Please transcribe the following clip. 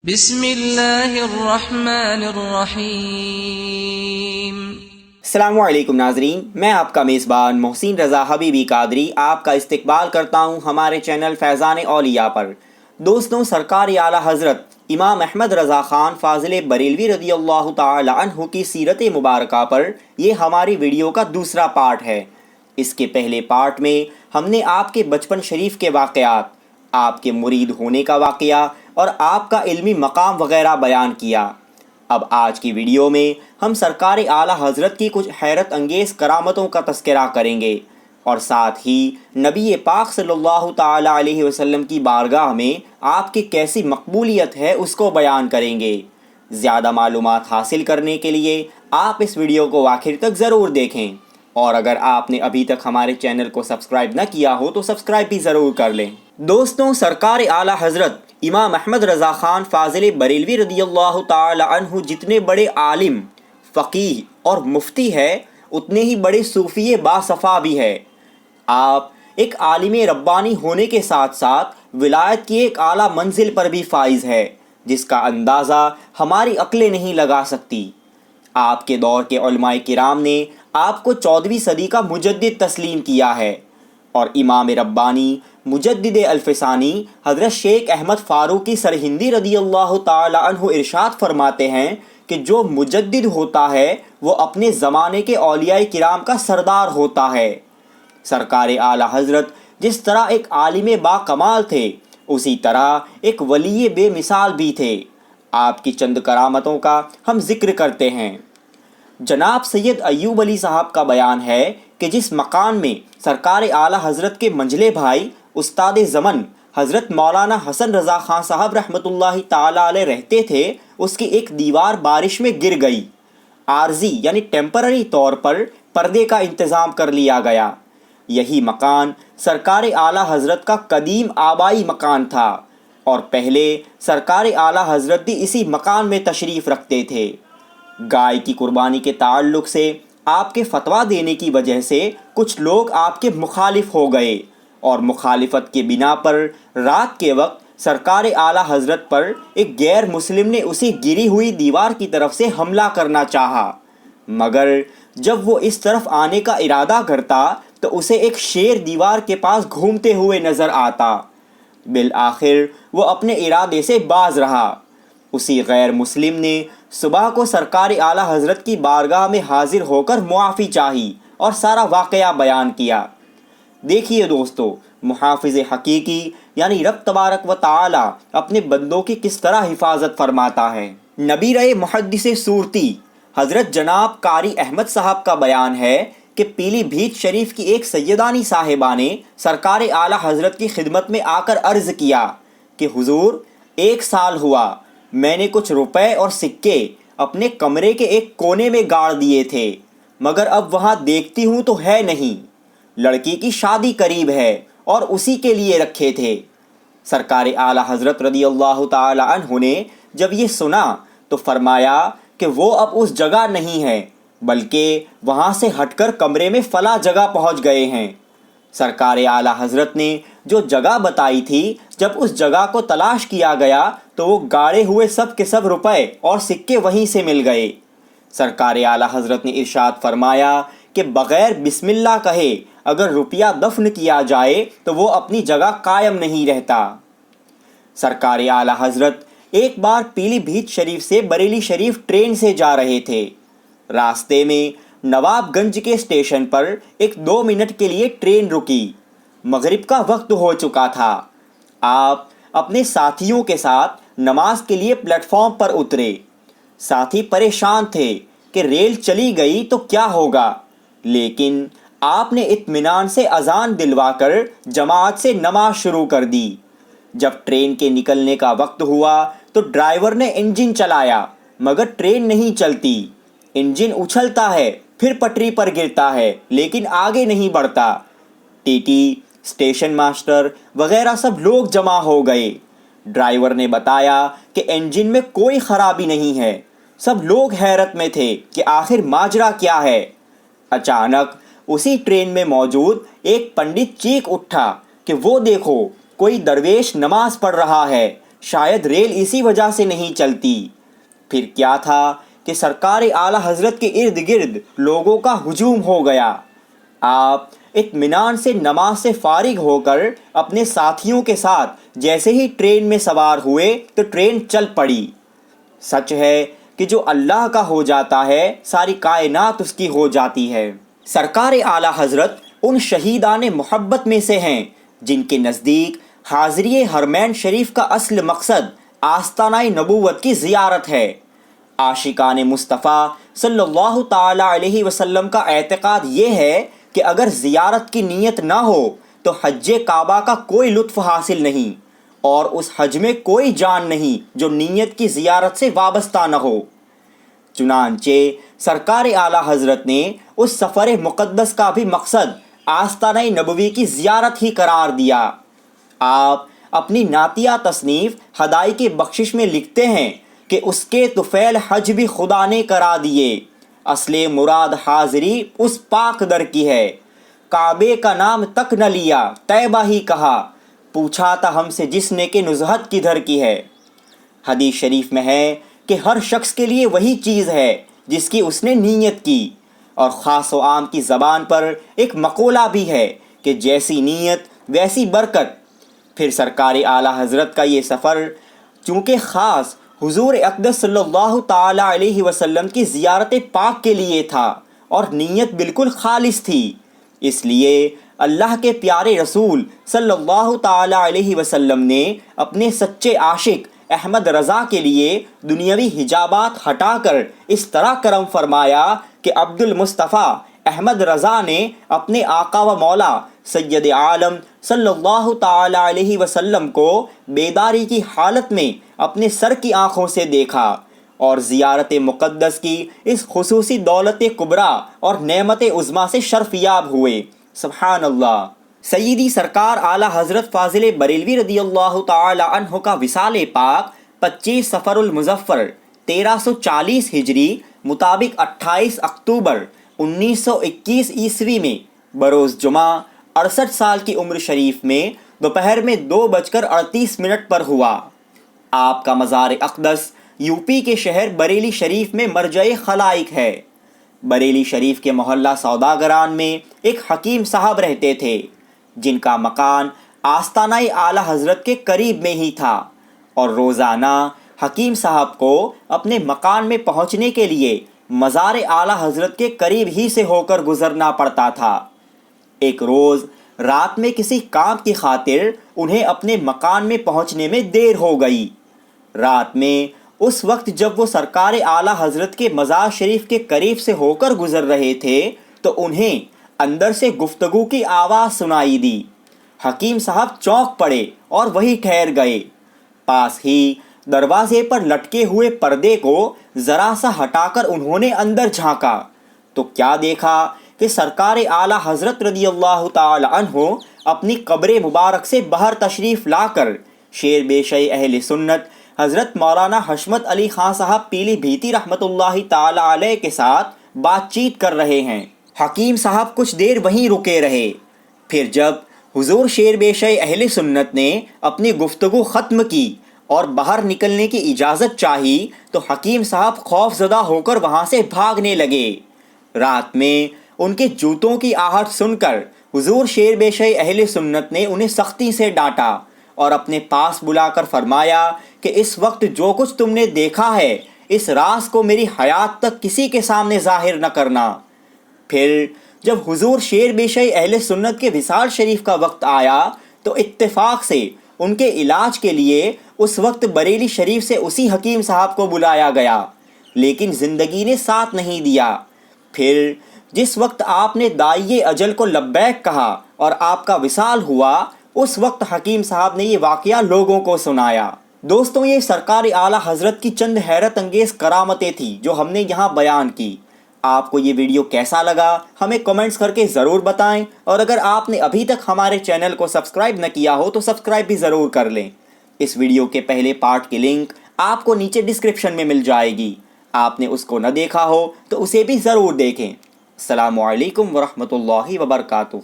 بسم اللہ الرحمن الرحیم۔ السلام علیکم ناظرین، میں آپ کا میزبان محسن رضا حبیبی قادری آپ کا استقبال کرتا ہوں ہمارے چینل فیضان اولیاء پر۔ دوستوں، سرکار اعلیٰ حضرت امام احمد رضا خان فاضل بریلوی رضی اللہ تعالی عنہ کی سیرت مبارکہ پر یہ ہماری ویڈیو کا دوسرا پارٹ ہے۔ اس کے پہلے پارٹ میں ہم نے آپ کے بچپن شریف کے واقعات، آپ کے مرید ہونے کا واقعہ اور آپ کا علمی مقام وغیرہ بیان کیا۔ اب آج کی ویڈیو میں ہم سرکار اعلیٰ حضرت کی کچھ حیرت انگیز کرامتوں کا تذکرہ کریں گے اور ساتھ ہی نبی پاک صلی اللہ تعالی علیہ وسلم کی بارگاہ میں آپ کی کیسی مقبولیت ہے اس کو بیان کریں گے۔ زیادہ معلومات حاصل کرنے کے لیے آپ اس ویڈیو کو آخر تک ضرور دیکھیں، اور اگر آپ نے ابھی تک ہمارے چینل کو سبسکرائب نہ کیا ہو تو سبسکرائب بھی ضرور کر لیں۔ دوستوں، سرکار اعلیٰ حضرت امام احمد رضا خان فاضل بریلوی رضی اللہ تعالی عنہ جتنے بڑے عالم، فقیہ اور مفتی ہے، اتنے ہی بڑے صوفی باصفا بھی ہے۔ آپ ایک عالم ربانی ہونے کے ساتھ ساتھ ولایت کی ایک اعلیٰ منزل پر بھی فائز ہے، جس کا اندازہ ہماری عقلیں نہیں لگا سکتی۔ آپ کے دور کے علماء کرام نے آپ کو 14ویں صدی کا مجدد تسلیم کیا ہے، اور امام ربانی مجدد الفسانی حضرت شیخ احمد فاروقی سرہندی رضی اللہ تعالی عنہ ارشاد فرماتے ہیں کہ جو مجدد ہوتا ہے وہ اپنے زمانے کے اولیاء کرام کا سردار ہوتا ہے۔ سرکار اعلیٰ حضرت جس طرح ایک عالم با کمال تھے، اسی طرح ایک ولی بے مثال بھی تھے۔ آپ کی چند کرامتوں کا ہم ذکر کرتے ہیں۔ جناب سید ایوب علی صاحب کا بیان ہے کہ جس مکان میں سرکار اعلیٰ حضرت کے منجلے بھائی استاد زمن حضرت مولانا حسن رضا خان صاحب رحمۃ اللہ تعالی علیہ رہتے تھے، اس کی ایک دیوار بارش میں گر گئی۔ عارضی یعنی ٹیمپرری طور پر پردے کا انتظام کر لیا گیا۔ یہی مکان سرکار اعلیٰ حضرت کا قدیم آبائی مکان تھا، اور پہلے سرکار اعلیٰ حضرت بھی اسی مکان میں تشریف رکھتے تھے۔ گائے کی قربانی کے تعلق سے آپ کے فتویٰ دینے کی وجہ سے کچھ لوگ آپ کے مخالف ہو گئے، اور مخالفت کے بنا پر رات کے وقت سرکار اعلیٰ حضرت پر ایک غیر مسلم نے اسی گری ہوئی دیوار کی طرف سے حملہ کرنا چاہا، مگر جب وہ اس طرف آنے کا ارادہ کرتا تو اسے ایک شیر دیوار کے پاس گھومتے ہوئے نظر آتا۔ بالآخر وہ اپنے ارادے سے باز رہا۔ اسی غیر مسلم نے صبح کو سرکار اعلیٰ حضرت کی بارگاہ میں حاضر ہو کر معافی چاہی اور سارا واقعہ بیان کیا۔ دیکھیے دوستو، محافظ حقیقی یعنی رب تبارک و تعالی اپنے بندوں کی کس طرح حفاظت فرماتا ہے۔ نبی رہے محدث صورتی حضرت جناب قاری احمد صاحب کا بیان ہے کہ پیلی بھیت شریف کی ایک سیدانی صاحبہ نے سرکار اعلیٰ حضرت کی خدمت میں آ کر عرض کیا کہ حضور، 1 سال ہوا میں نے کچھ روپے اور سکے اپنے کمرے کے ایک کونے میں گاڑ دیے تھے، مگر اب وہاں دیکھتی ہوں تو ہے نہیں۔ لڑکی کی شادی قریب ہے اور اسی کے لیے رکھے تھے۔ سرکار اعلیٰ حضرت رضی اللہ تعالی عنہ نے جب یہ سنا تو فرمایا کہ وہ اب اس جگہ نہیں ہے، بلکہ وہاں سے ہٹ کر کمرے میں فلاں جگہ پہنچ گئے ہیں۔ سرکار اعلیٰ حضرت نے جو جگہ بتائی تھی، جب اس جگہ کو تلاش کیا گیا تو وہ گاڑے ہوئے سب کے سب روپے اور سکے وہیں سے مل گئے۔ سرکار اعلیٰ حضرت نے ارشاد فرمایا کہ بغیر بسم اللہ کہے اگر روپیہ دفن کیا جائے تو وہ اپنی جگہ قائم نہیں رہتا۔ سرکار اعلیٰ حضرت ایک بار پیلی بھیت شریف سے بریلی شریف ٹرین سے جا رہے تھے۔ راستے میں نواب گنج کے اسٹیشن پر ایک 2 منٹ کے لیے ٹرین رکی۔ مغرب کا وقت ہو چکا تھا۔ آپ اپنے ساتھیوں کے ساتھ نماز کے لیے پلیٹ فارم پر اترے۔ ساتھی پریشان تھے کہ ریل چلی گئی تو کیا ہوگا، لیکن آپ نے اطمینان سے اذان دلوا کر جماعت سے نماز شروع کر دی۔ جب ٹرین کے نکلنے کا وقت ہوا تو ڈرائیور نے انجن چلایا، مگر ٹرین نہیں چلتی۔ انجن اچھلتا ہے، پھر پٹری پر گرتا ہے، لیکن آگے نہیں بڑھتا۔ ٹی ٹی، اسٹیشن ماسٹر وغیرہ سب لوگ جمع ہو گئے۔ ڈرائیور نے بتایا کہ انجن میں کوئی خرابی نہیں ہے۔ سب لوگ حیرت میں تھے کہ آخر ماجرا کیا ہے۔ اچانک اسی ٹرین میں موجود ایک پنڈت چیخ اٹھا کہ وہ دیکھو، کوئی درویش نماز پڑھ رہا ہے، شاید ریل اسی وجہ سے نہیں چلتی۔ پھر کیا تھا کہ سرکار اعلیٰ حضرت کے ارد گرد لوگوں کا ہجوم ہو گیا۔ آپ اطمینان سے نماز سے فارغ ہو کر اپنے ساتھیوں کے ساتھ جیسے ہی ٹرین میں سوار ہوئے تو ٹرین چل پڑی۔ سچ ہے کہ جو اللہ کا ہو جاتا ہے ساری کائنات اس کی ہو جاتی ہے۔ سرکار اعلیٰ حضرت ان شہیدان محبت میں سے ہیں جن کے نزدیک حاضری حرمین شریف کا اصل مقصد آستانہ نبوت کی زیارت ہے۔ عاشقان مصطفیٰ صلی اللہ تعالی علیہ وسلم کا اعتقاد یہ ہے کہ اگر زیارت کی نیت نہ ہو تو حج کعبہ کا کوئی لطف حاصل نہیں، اور اس حج میں کوئی جان نہیں جو نیت کی زیارت سے وابستہ نہ ہو۔ چنانچہ سرکار اعلیٰ حضرت نے اس سفر مقدس کا بھی مقصد آستانہ نبوی کی زیارت ہی قرار دیا۔ آپ اپنی نعتیہ تصنیف ہدائی بخشش میں لکھتے ہیں کہ اس کے طفیل حج بھی خدا نے کرا دیے، اصل مراد حاضری اس پاک در کی ہے۔ کعبے کا نام تک نہ لیا، طیبہ ہی کہا، پوچھا تھا ہم سے جس نے کہ نزہت کدھر کی ہے۔ حدیث شریف میں ہے کہ ہر شخص کے لیے وہی چیز ہے جس کی اس نے نیت کی، اور خاص و عام کی زبان پر ایک مقولہ بھی ہے کہ جیسی نیت ویسی برکت۔ پھر سرکار اعلیٰ حضرت کا یہ سفر چونکہ خاص حضور اقدس صلی اللہ تعالی علیہ وسلم کی زیارت پاک کے لیے تھا اور نیت بالکل خالص تھی، اس لیے اللہ کے پیارے رسول صلی اللہ تعالی علیہ وسلم نے اپنے سچے عاشق احمد رضا کے لیے دنیاوی حجابات ہٹا کر اس طرح کرم فرمایا کہ عبد المصطفیٰ احمد رضا نے اپنے آقا و مولا سید عالم صلی اللہ تعالی علیہ وسلم کو بیداری کی حالت میں اپنے سر کی آنکھوں سے دیکھا، اور زیارت مقدس کی اس خصوصی دولت کبریٰ اور نعمت عظمیٰ سے شرف یاب ہوئے۔ سبحان اللہ۔ سیدی سرکار اعلیٰ حضرت فاضل بریلوی رضی اللہ تعالی عنہ کا وصال پاک 25 صفر المظفر 1340 ہجری مطابق 28 اکتوبر 1921 عیسوی میں بروز جمعہ 68 سال کی عمر شریف میں دوپہر میں 2:38 پر ہوا۔ آپ کا مزار اقدس یوپی کے شہر بریلی شریف میں مرجع خلائق ہے۔ بریلی شریف کے محلہ سوداگران میں ایک حکیم صاحب رہتے تھے جن کا مکان آستانہ اعلیٰ حضرت کے قریب میں ہی تھا، اور روزانہ حکیم صاحب کو اپنے مکان میں پہنچنے کے لیے مزار اعلیٰ حضرت کے قریب ہی سے ہو کر گزرنا پڑتا تھا۔ ایک روز رات میں کسی کام کی خاطر انہیں اپنے مکان میں پہنچنے میں دیر ہو گئی۔ رات میں اس وقت جب وہ سرکار اعلیٰ حضرت کے مزار شریف کے قریب سے ہو کر گزر رہے تھے تو انہیں اندر سے گفتگو کی آواز سنائی دی۔ حکیم صاحب چونک پڑے اور وہی ٹھہر گئے۔ پاس ہی دروازے پر لٹکے ہوئے پردے کو ذرا سا ہٹا کر انہوں نے اندر جھانکا تو کیا دیکھا کہ سرکار اعلیٰ حضرت رضی اللہ تعالی عنہ اپنی قبر مبارک سے باہر تشریف لا کر شیر بے شے اہل سنت حضرت مولانا حشمت علی خان صاحب پیلی بھیتی رحمۃ اللہ تعالی علیہ کے ساتھ بات چیت کر رہے ہیں۔ حکیم صاحب کچھ دیر وہیں رکے رہے، پھر جب حضور شیر بے شے اہل سنت نے اپنی گفتگو ختم کی اور باہر نکلنے کی اجازت چاہی تو حکیم صاحب خوف زدہ ہو کر وہاں سے بھاگنے لگے۔ رات میں ان کے جوتوں کی آہٹ سن کر حضور شیر بے شے اہل سنت نے انہیں سختی سے ڈانٹا اور اپنے پاس بلا کر فرمایا کہ اس وقت جو کچھ تم نے دیکھا ہے اس راز کو میری حیات تک کسی کے سامنے ظاہر نہ کرنا۔ پھر جب حضور شیر بے شے اہل سنت کے وصال شریف کا وقت آیا تو اتفاق سے ان کے علاج کے لیے اس وقت بریلی شریف سے اسی حکیم صاحب کو بلایا گیا، لیکن زندگی نے ساتھ نہیں دیا۔ پھر جس وقت آپ نے داعی اجل کو لبیک کہا اور آپ کا وصال ہوا، اس وقت حکیم صاحب نے یہ واقعہ لوگوں کو سنایا۔ دوستوں، یہ سرکار اعلیٰ حضرت کی چند حیرت انگیز کرامتیں تھیں جو ہم نے یہاں بیان کی۔ آپ کو یہ ویڈیو کیسا لگا ہمیں کمنٹس کر کے ضرور بتائیں، اور اگر آپ نے ابھی تک ہمارے چینل کو سبسکرائب نہ کیا ہو تو سبسکرائب بھی ضرور کر لیں۔ اس ویڈیو کے پہلے پارٹ کی لنک آپ کو نیچے ڈسکرپشن میں مل جائے گی، آپ نے اس کو نہ دیکھا ہو تو اسے بھی ضرور دیکھیں۔ السلام علیکم ورحمۃ اللہ وبرکاتہ۔